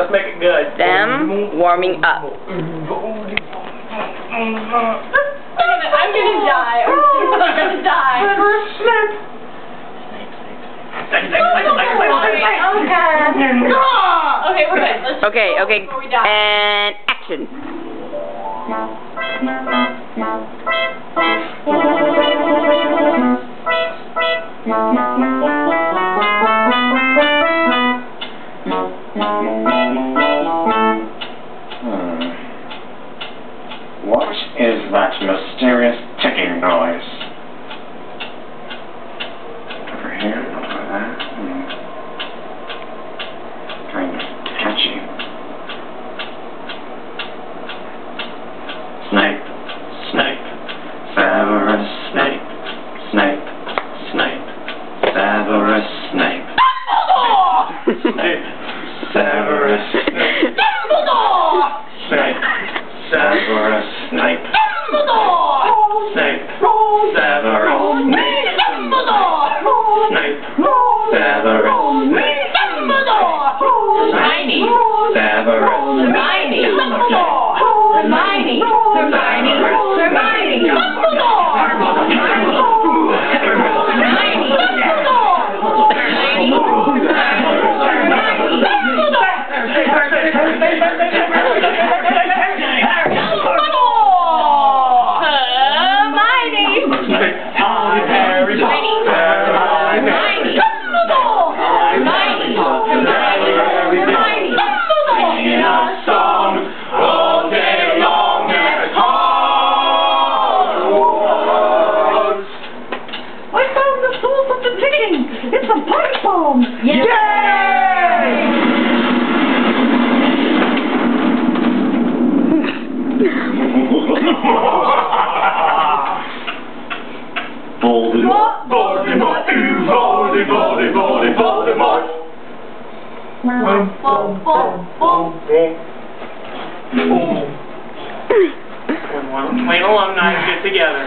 Let's make it good. Them warming up. I'm gonna die. I'm gonna die. Okay, we're good. Let's Okay, go okay. before we die. And action. What is that mysterious ticking noise? Over here, over there. Kind of catchy. Snape, Snape, Severus Snape, Snape, Snape, Severus Snape. Snape, Severus Snape. Snape, Severus Snape. Snape, Severus Snape. Snape, Severus Snape. Hermione. Severus Hermione. Hermione. Hermione. Hermione. It's a pipe bomb! Yay! Voldemort, Voldemort, Voldemort. When one plain alumni get together.